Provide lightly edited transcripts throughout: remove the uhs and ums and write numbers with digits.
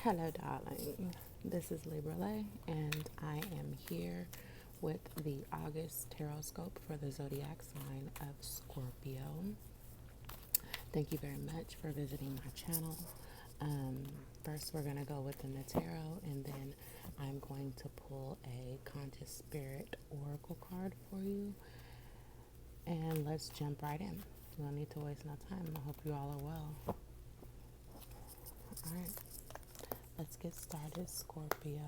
Hello, darling. This is Librele, and I am here with the August tarot scope for the zodiac sign of Scorpio. Thank you very much for visiting my channel. Um, First, we're going to go within the tarot, and then I'm going to pull a conscious spirit oracle card for you. And let's jump right in. We don't need to waste no time. I hope you all are well. All right, let's get started, Scorpio.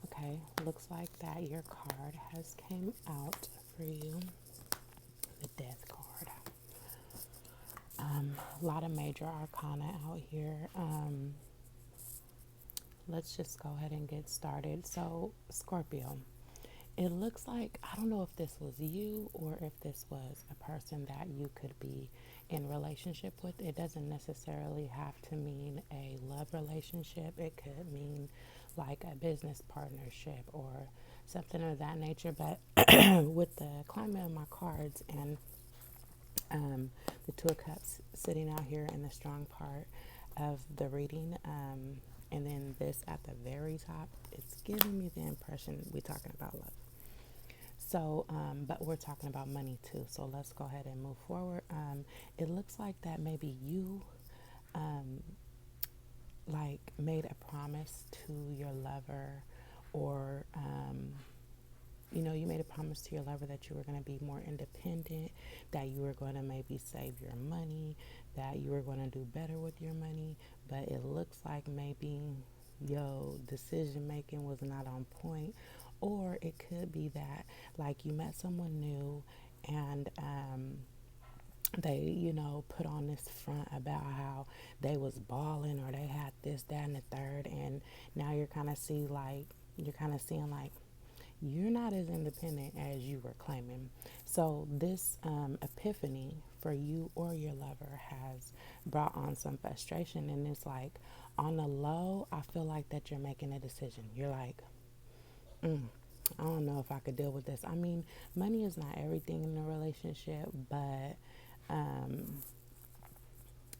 Okay, looks like that your card has came out for you. The Death card. A lot of major arcana out here. Let's just go ahead and get started. So, Scorpio, it looks like, I don't know if this was you or if this was a person that you could be in relationship with. It doesn't necessarily have to mean a love relationship. It could mean like a business partnership or something of that nature. But with the climate of my cards and the Two of Cups sitting out here in the strong part of the reading, and then this at the very top, it's giving me the impression we're talking about love. So, but we're talking about money too. So let's go ahead and move forward. It looks like that maybe you like made a promise to your lover, or you made a promise to your lover that you were going to be more independent, that you were going to maybe save your money, that you were going to do better with your money. But it looks like maybe your decision making was not on point, or it could be that like you met someone new and they put on this front about how they was balling or they had this, that, and the third, and now you're kind of seeing like you're not as independent as you were claiming. So this epiphany for you or your lover has brought on some frustration, and it's like on the low, I feel like that you're making a decision. You're like, I don't know if I could deal with this. I mean, money is not everything in a relationship, but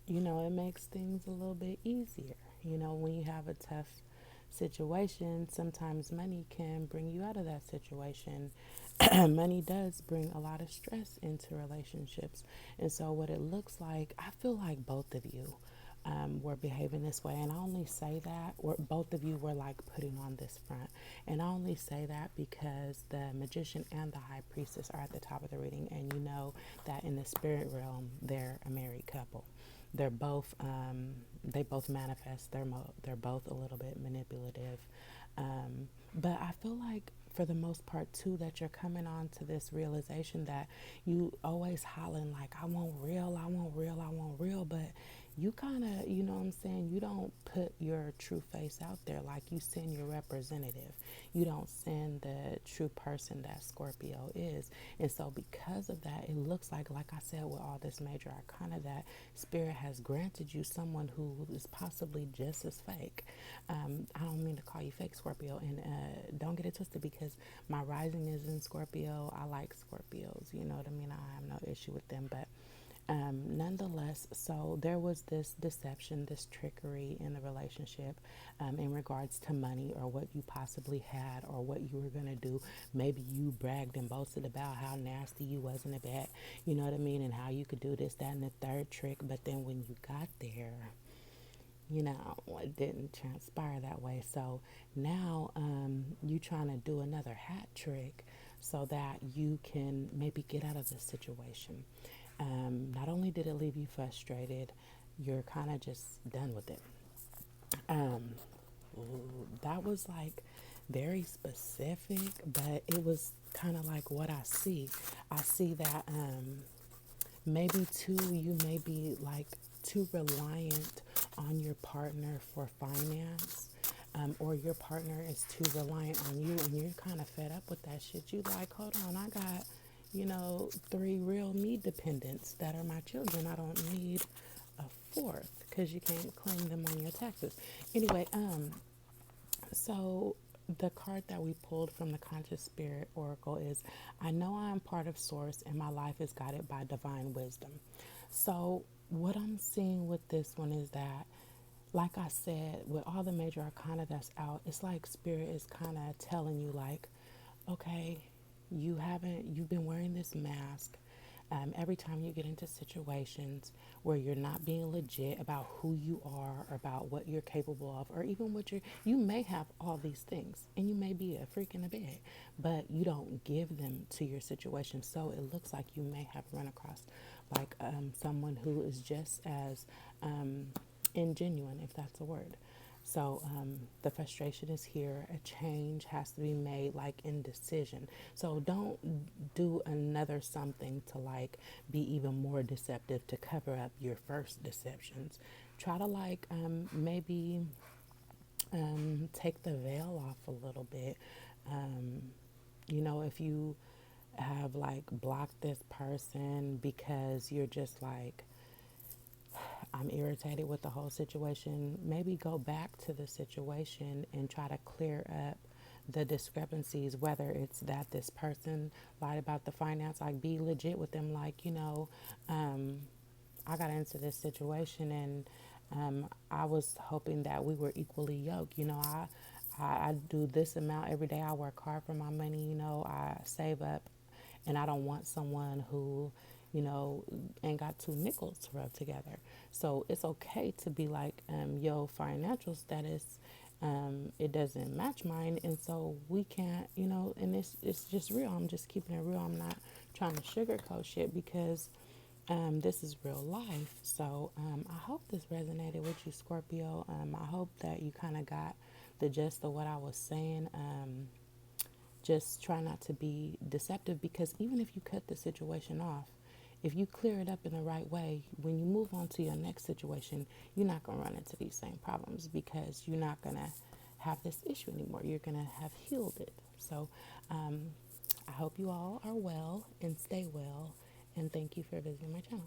it makes things a little bit easier. When you have a tough situation, sometimes money can bring you out of that situation. Money does bring a lot of stress into relationships. And so, what it looks like, I feel like both of you were behaving this way. And I only say that, or both of you were like putting on this front. And I only say that because the magician and the high priestess are at the top of the reading. And you know that in the spirit realm, they're a married couple. They're both, they both manifest. They're both a little bit manipulative. But I feel like for the most part too that you're coming on to this realization that you always hollering like, I want real, I want real, I want real, but you kind of, you know what I'm saying, you don't put your true face out there. Like, you send your representative, you don't send the true person that Scorpio is. And so because of that, it looks like I said, with all this major arcana, that spirit has granted you someone who is possibly just as fake. I don't mean to call you fake, Scorpio, and don't get it twisted, because my rising is in Scorpio. I like Scorpios, you know what I mean? I have no issue with them, but nonetheless, so there was this deception, this trickery in the relationship, in regards to money, or what you possibly had, or what you were going to do. Maybe you bragged and boasted about how nasty you was in the bed, you know what I mean, and how you could do this, that, and the third trick. But then when you got there, it didn't transpire that way. So now you trying to do another hat trick so that you can maybe get out of this situation. Not only did it leave you frustrated, you're kind of just done with it. Um, that was like very specific, but it was kind of like what I see. I see that maybe too, you may be like too reliant on your partner for finance. Or your partner is too reliant on you, and you're kind of fed up with that shit. You like, hold on, I got, 3 real need dependents that are my children. I don't need a fourth, because you can't claim them on your taxes. Anyway, so the card that we pulled from the Conscious Spirit Oracle is, I know I am part of Source and my life is guided by divine wisdom. So, what I'm seeing with this one is that, like I said, with all the major arcana that's out, it's like Spirit is kind of telling you, like, okay, you've been wearing this mask. Every time you get into situations where you're not being legit about who you are, or about what you're capable of, or even what you may have all these things and you may be a freak in a bed, but you don't give them to your situation. So it looks like you may have run across like someone who is just as ingenuine, if that's a word. So the frustration is here. A change has to be made, like indecision. So don't do another something to like be even more deceptive to cover up your first deceptions. Try to like maybe take the veil off a little bit. Um, if you have like blocked this person because you're just like, I'm irritated with the whole situation, maybe go back to the situation and try to clear up the discrepancies, whether it's that this person lied about the finance, like be legit with them, like, I got into this situation and I was hoping that we were equally yoked. I do this amount every day. I work hard for my money. I save up, and I don't want someone who, ain't got two nickels to rub together. So it's okay to be like, yo, financial status, it doesn't match mine, and so we can't, and it's just real. I'm just keeping it real. I'm not trying to sugarcoat shit because this is real life. So I hope this resonated with you, Scorpio. I hope that you kind of got the gist of what I was saying. Just try not to be deceptive, because even if you cut the situation off, if you clear it up in the right way, when you move on to your next situation, you're not going to run into these same problems, because you're not going to have this issue anymore. You're going to have healed it. So I hope you all are well and stay well. And thank you for visiting my channel.